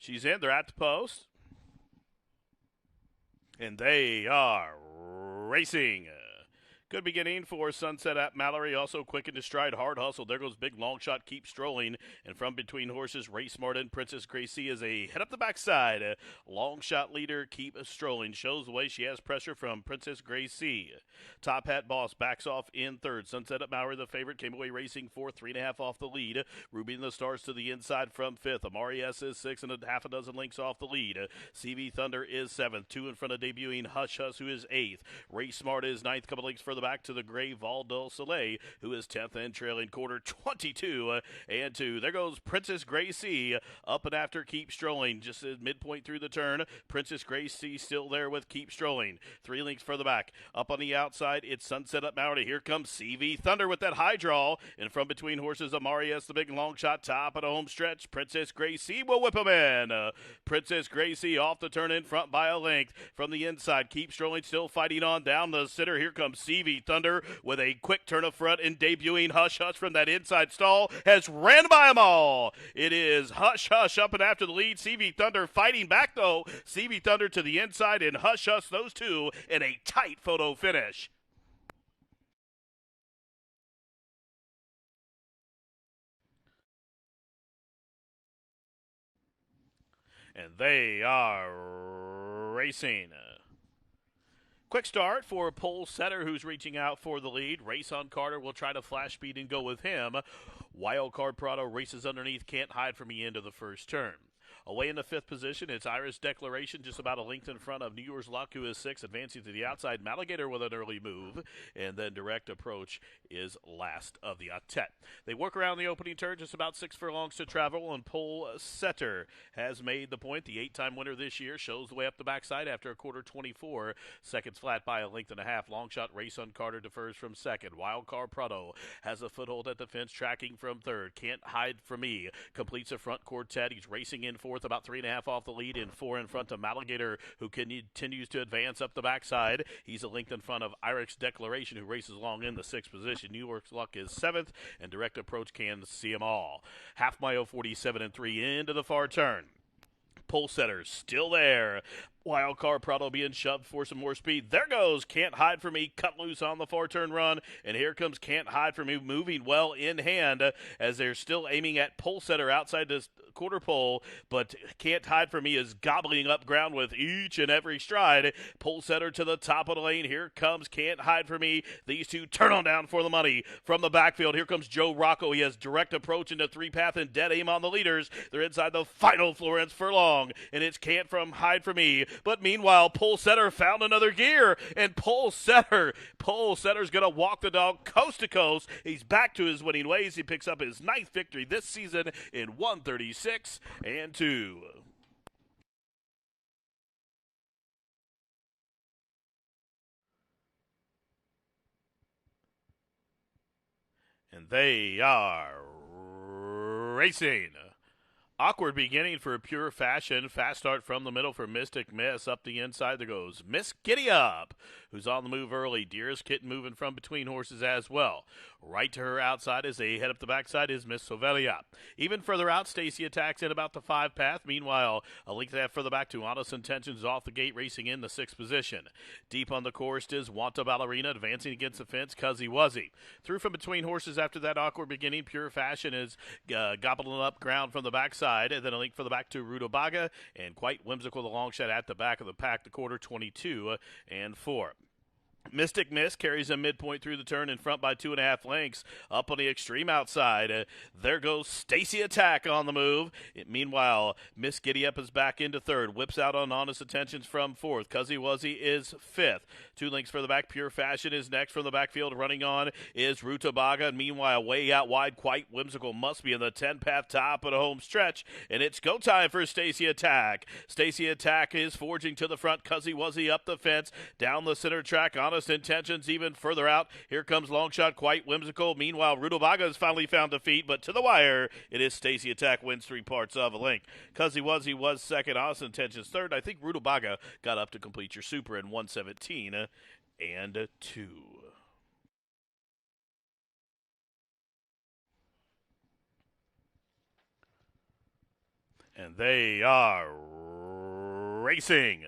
She's in. They're at the post. And they are racing. Good beginning for Sunset at Mallory. Also quick into stride, hard hustle. There goes big long shot, keep strolling. And from between horses, Race Martin, Princess Gracie is a head up the backside. Long shot leader, keep strolling. Shows the way she has pressure from Princess Gracie. Top Hat Boss backs off in third. Sunset at Mallory, the favorite, came away racing for 3.5 off the lead. Ruby and the Stars to the inside from fifth. Amari S is 6 and a half a dozen lengths off the lead. CV Thunder is seventh. 2 in front of debuting Hush Hush, who is eighth. Race Smart is ninth. Couple lengths further back to the gray Val del Soleil, who is 10th and trailing quarter 22 and 2. There goes Princess Gracie up and after Keep Strolling. Just at midpoint through the turn, Princess Gracie still there with Keep Strolling. 3 lengths further back. Up on the outside, it's Sunset up Mallory. Here comes CV Thunder with that high draw. And from between horses, Amari S, the big long shot, top of the home stretch. Princess Gracie will whip him in. Princess Gracie off the turn in front by a length. From the inside, Keep Strolling still fighting on down the center. Here comes CV Thunder with a quick turn of front and debuting Hush Hush from that inside stall has ran by them all. It is Hush Hush up and after the lead. CV Thunder fighting back though. CV Thunder to the inside and Hush Hush, those two in a tight photo finish. And they are racing. Quick start for Pole Setter, who's reaching out for the lead. Race on Carter will try to flash speed and go with him. Wild Card Prado races underneath, can't hide from the end of the first turn. Away in the fifth position, it's Iris Declaration, just about a length in front of New Year's Luck, who is 6, advancing to the outside. Maligator with an early move, and then Direct Approach is last of the octet. They work around the opening turn, just about 6 furlongs to travel, and Pole Setter has made the point. The 8-time winner this year shows the way up the backside after a quarter 24 seconds flat by a length and a half. Long shot Race on Carter defers from second. Wild Card Prado has a foothold at the fence, tracking from third. Can't Hide From Me completes a front quartet. He's racing in fourth, about 3.5 off the lead, and 4 in front of Maligator, who continues to advance up the backside. He's a length in front of Iris Declaration, who races along in the 6th position. New York's Luck is 7th, and Direct Approach can see them all. Half mile 47 and 3 into the far turn. Pole Setters still there. Wild Card Prado being shoved for some more speed. There goes Can't Hide From Me, cut loose on the far-turn run. And here comes Can't Hide From Me, moving well in hand as they're still aiming at Pole Setter outside this quarter pole. But Can't Hide From Me is gobbling up ground with each and every stride. Pole Setter to the top of the lane. Here comes Can't Hide From Me. These two turn on down for the money. From the backfield, here comes Joe Rocco. He has Direct Approach into 3-path and dead aim on the leaders. They're inside the final Florence furlong. And it's Can't Hide From Me. But meanwhile, Pole Setter found another gear, and Pole Setter's going to walk the dog coast to coast. He's back to his winning ways. He picks up his 9th victory this season in 136 and 2. And they are racing. Awkward beginning for Pure Fashion. Fast start from the middle for Mystic Miss. Up the inside there goes Miss Giddy Up, who's on the move early. Dearest Kitten moving from between horses as well. Right to her outside as they head up the backside is Miss Sovelia. Even further out, Stacy attacks in about the 5-path. Meanwhile, a length and a half further back to Honest Intentions off the gate, racing in the 6th position. Deep on the course is Wanta Ballerina, advancing against the fence, Cuzzy Wuzzy. Through from between horses after that awkward beginning. Pure Fashion is gobbling up ground from the backside. And then a link for the back to Rutabaga, and quite whimsical the long shot at the back of the pack, the quarter 22 and 4. Mystic Miss carries a midpoint through the turn in front by 2.5 lengths. Up on the extreme outside, there goes Stacy Attack on the move. Meanwhile, Miss Giddy Up is back into third. Whips out on Honest Attentions from fourth. Cuzzy Wuzzy is fifth. 2 lengths further back, Pure Fashion is next from the backfield. Running on is Rutabaga. And meanwhile, way out wide, quite whimsical, must be in the 10-path top of the home stretch. And it's go time for Stacy Attack. Stacy Attack is forging to the front. Cuzzy Wuzzy up the fence, down the center track. Honest Intentions even further out. Here comes Long Shot, quite whimsical. Meanwhile, Rutabaga has finally found defeat, but to the wire, it is Stacy Attack wins 3 parts of a length. Cuzzy Wuzzy was second. Honest Intentions third. I think Rutabaga got up to complete your super in 117 and 2. And they are racing.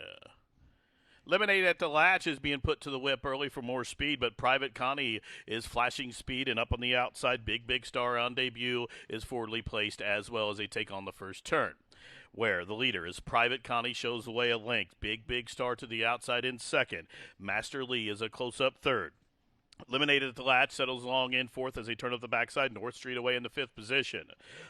Lemonade at the latch is being put to the whip early for more speed, but Private Connie is flashing speed, and up on the outside, Big Star on debut is forwardly placed as well as they take on the first turn. Where the leader is Private Connie shows the way a length. Big Star to the outside in second. Master Lee is a close-up third. Eliminated at the latch, settles along in fourth as they turn up the backside. North Street away in the fifth position.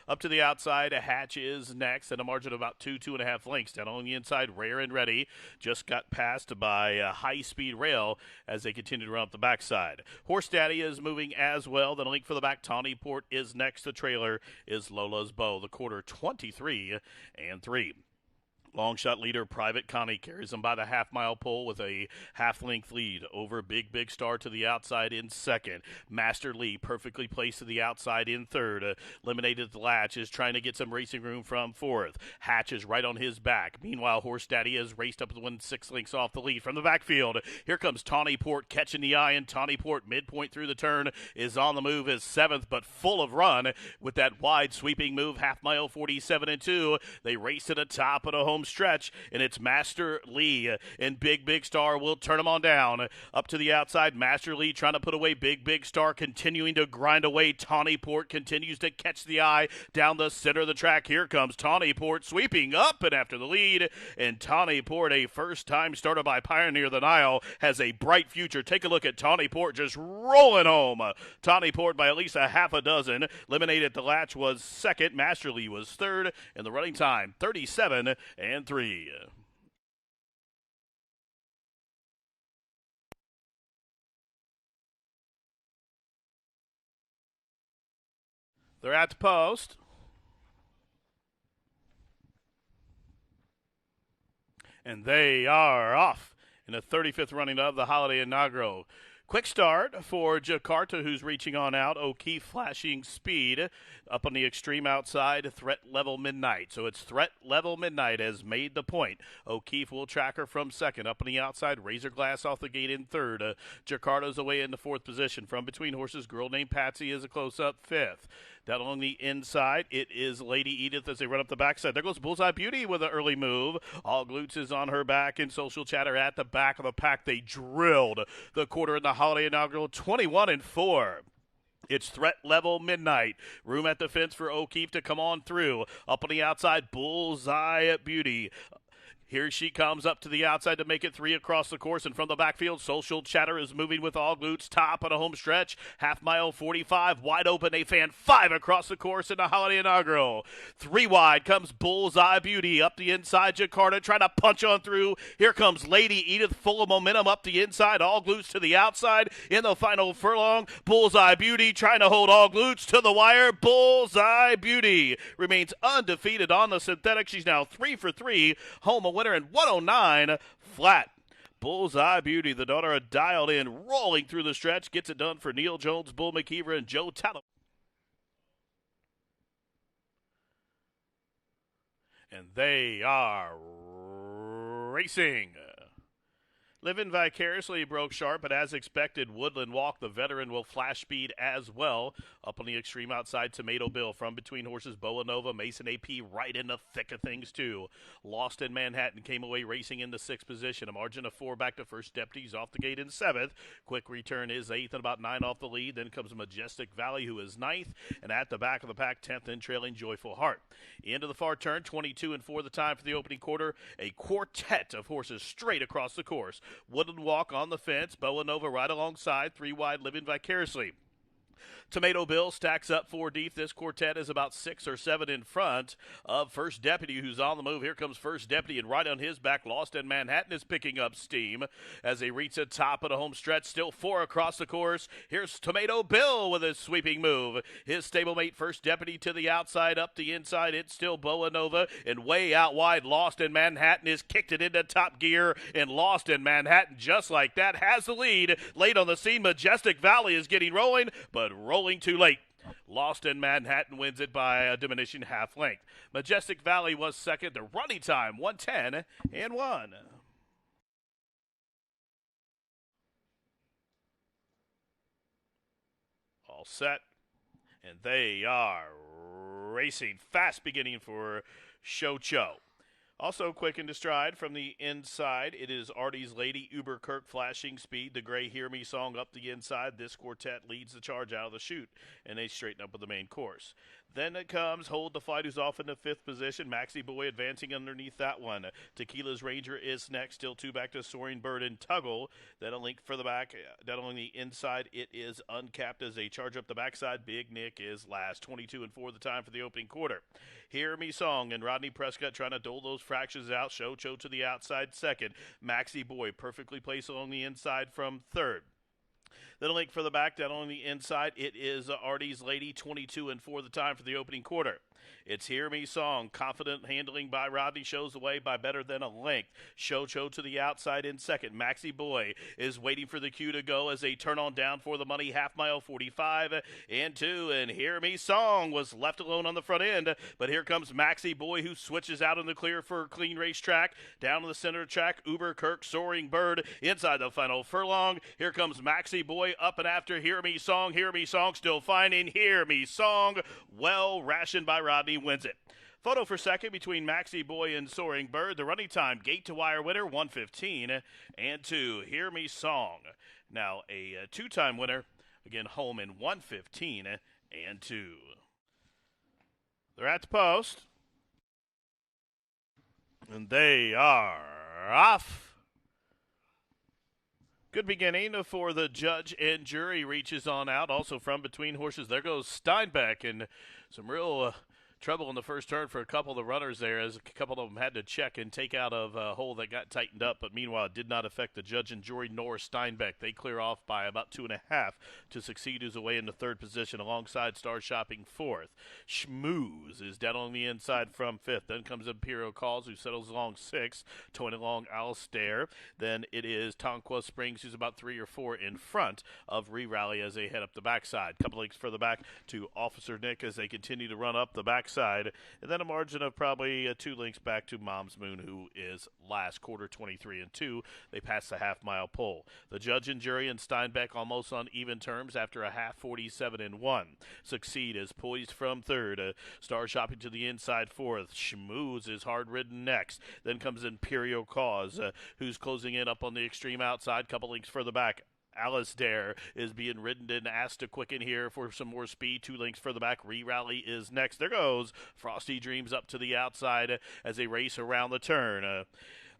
Up to the outside, a Hatch is next at a margin of about 2.5 lengths. Down on the inside, Rare and Ready just got passed by a high-speed Rail as they continue to run up the backside. Horse Daddy is moving as well. Then a link for the back, Tawny Port is next. The trailer is Lola's Bow. The quarter 23-3. Long shot leader Private Connie carries them by the half-mile pole with a half-length lead over Big Star to the outside in second. Master Lee perfectly placed to the outside in third. Eliminated the latch is trying to get some racing room from fourth. Hatch is right on his back. Meanwhile, Horse Daddy has raced up to win 6 lengths off the lead from the backfield. Here comes Tawny Port catching the eye, and Tawny Port midpoint through the turn is on the move as seventh, but full of run with that wide sweeping move, half-mile 47-2. They race to the top of the home stretch, and it's Master Lee, and Big Star will turn him on down. Up to the outside, Master Lee trying to put away Big Star, continuing to grind away. Tawny Port continues to catch the eye down the center of the track. Here comes Tawny Port sweeping up and after the lead, and Tawny Port, a first-time starter by Pioneer the Nile, has a bright future. Take a look at Tawny Port just rolling home. Tawny Port by at least a half a dozen. Eliminated at the latch was second. Master Lee was third, and the running time 37-3. They're at the post. And they are off in the 35th running of the holiday inaugural. Quick start for Jakarta, who's reaching on out. O'Keefe flashing speed up on the extreme outside. Threat level midnight. So it's threat level midnight has made the point. O'Keefe will track her from second. Up on the outside, Razor Glass off the gate in third. Jakarta's away in the fourth position. From between horses, Girl Named Patsy is a close-up fifth. Down along the inside, it is Lady Edith as they run up the backside. There goes Bullseye Beauty with an early move. All Glutes is on her back, and Social Chatter at the back of the pack. They drilled the quarter in the holiday inaugural 21-4. It's threat level midnight. Room at the fence for O'Keefe to come on through. Up on the outside, Bullseye Beauty. Here she comes up to the outside to make it 3 across the course, and from the backfield, Social Chatter is moving with All Glutes, top of the home stretch, half-mile 45, wide open, a fan 5 across the course in the holiday inaugural. 3 wide comes Bullseye Beauty up the inside, Jakarta trying to punch on through. Here comes Lady Edith, full of momentum up the inside, All Glutes to the outside in the final furlong. Bullseye Beauty trying to hold All Glutes to the wire. Bullseye Beauty remains undefeated on the synthetic. She's now 3 for 3, home winner in 109 flat. Bullseye Beauty, the daughter of Dialed In, rolling through the stretch, gets it done for Neil Jones, Bull McKeever, and Joe Talent. And they are racing. Living Vicariously broke sharp, but as expected, Woodland Walk, the veteran, will flash speed as well. Up on the extreme outside, Tomato Bill from between horses, Boa Nova, Mason AP right in the thick of things too. Lost in Manhattan came away racing in the 6th position. A margin of 4 back to first deputies off the gate in 7th. Quick Return is 8th and about 9 off the lead. Then comes Majestic Valley, who is 9th. And at the back of the pack, 10th and trailing Joyful Heart. Into the far turn, 22-4 the time for the opening quarter. A quartet of horses straight across the course. Woodland Walk on the fence, Boa Nova right alongside, 3 wide, Living Vicariously. Tomato Bill stacks up 4 deep. This quartet is about 6 or 7 in front of First Deputy, who's on the move. Here comes First Deputy, and right on his back, Lost in Manhattan is picking up steam as they reach the top of the home stretch. Still 4 across the course. Here's Tomato Bill with a sweeping move. His stablemate, First Deputy, to the outside, up the inside. It's still Boa Nova, and way out wide, Lost in Manhattan is kicked it into top gear, and Lost in Manhattan, just like that, has the lead. Late on the scene, Majestic Valley is getting rolling, but rolling too late. Lost in Manhattan wins it by a diminishing half length. Majestic Valley was second. The running time 1:10-1. All set, and they are racing. Fast beginning for Show Cho. Also quick into stride from the inside, it is Artie's Lady Uber Kirk flashing speed. The Gray Hear Me song up the inside. This quartet leads the charge out of the chute, and they straighten up with the main course. Then it comes Hold the Fight, who's off in the fifth position. Maxie Boy advancing underneath that one. Tequila's Ranger is next. Still two back to Soaring Bird and Tuggle. Then a link for the back. Down on the inside, it is Uncapped as they charge up the backside. Big Nick is last. 22 and 4 the time for the opening quarter. Hear Me Song and Rodney Prescott trying to dole those fractions out. Show Cho to the outside second. Maxie Boy perfectly placed along the inside from third. Then a link for the back down on the inside. It is Artie's Lady, 22 and 4 the time for the opening quarter. It's Hear Me Song. Confident handling by Rodney shows the way by better than a length. Show Cho to the outside in second. Maxie Boy is waiting for the cue to go as they turn on down for the money. Half mile, 45 and 2. And Hear Me Song was left alone on the front end. But here comes Maxie Boy, who switches out in the clear for a clean racetrack. Down to the center of the track, Uber Kirk, Soaring Bird inside the final furlong. Here comes Maxie Boy up and after Hear Me Song. Hear Me Song still finding Hear Me Song. Well rationed by Rodney, wins it. Photo for second between Maxie Boy and Soaring Bird. The running time, gate to wire winner, 1:15 and 2. Hear Me Song. Now a two-time winner, again home in 1:15 and 2. They're at the post, and they are off. Good beginning for the judge and jury. Reaches on out. Also from between horses, there goes Steinbeck, and some real trouble in the first turn for a couple of the runners there, as a couple of them had to check and take out of a hole that got tightened up, but meanwhile it did not affect the judge and jury nor Steinbeck. They clear off by about 2.5 to Succeed, who's away in the third position alongside Star Shopping fourth. Schmooze is down on the inside from fifth. Then comes Imperial Calls, who settles along sixth, towing along Alistair. Then it is Tonquah Springs, who's about 3 or 4 in front of Re-Rally as they head up the backside. Couple links further back to Officer Nick as they continue to run up the backside. And then a margin of probably 2 links back to Mom's Moon, who is last quarter, 23 and 2. They pass the half-mile pole. The judge and jury and Steinbeck almost on even terms after a half, 47 and 1. Succeed is poised from third. Star Shopping to the inside fourth. Schmooze is hard-ridden next. Then comes Imperial Cause, who's closing in up on the extreme outside. Couple links further back. Alistair is being ridden and asked to quicken here for some more speed. 2 links further back. Re-Rally is next. There goes Frosty Dreams up to the outside as they race around the turn.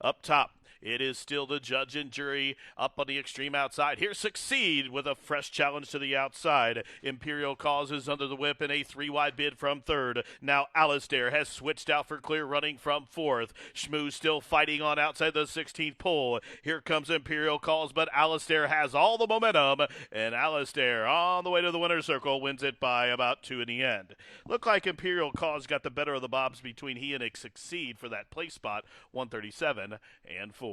Up top, it is still the judge and jury up on the extreme outside. Here Succeed with a fresh challenge to the outside. Imperial Cause is under the whip in a 3-wide bid from third. Now Alistair has switched out for clear running from fourth. Schmooze still fighting on outside the 16th pole. Here comes Imperial Cause, but Alistair has all the momentum, and Alistair on the way to the winner's circle wins it by about 2 in the end. Looked like Imperial Cause got the better of the bobs between he and Succeed for that place spot, 137 and 4.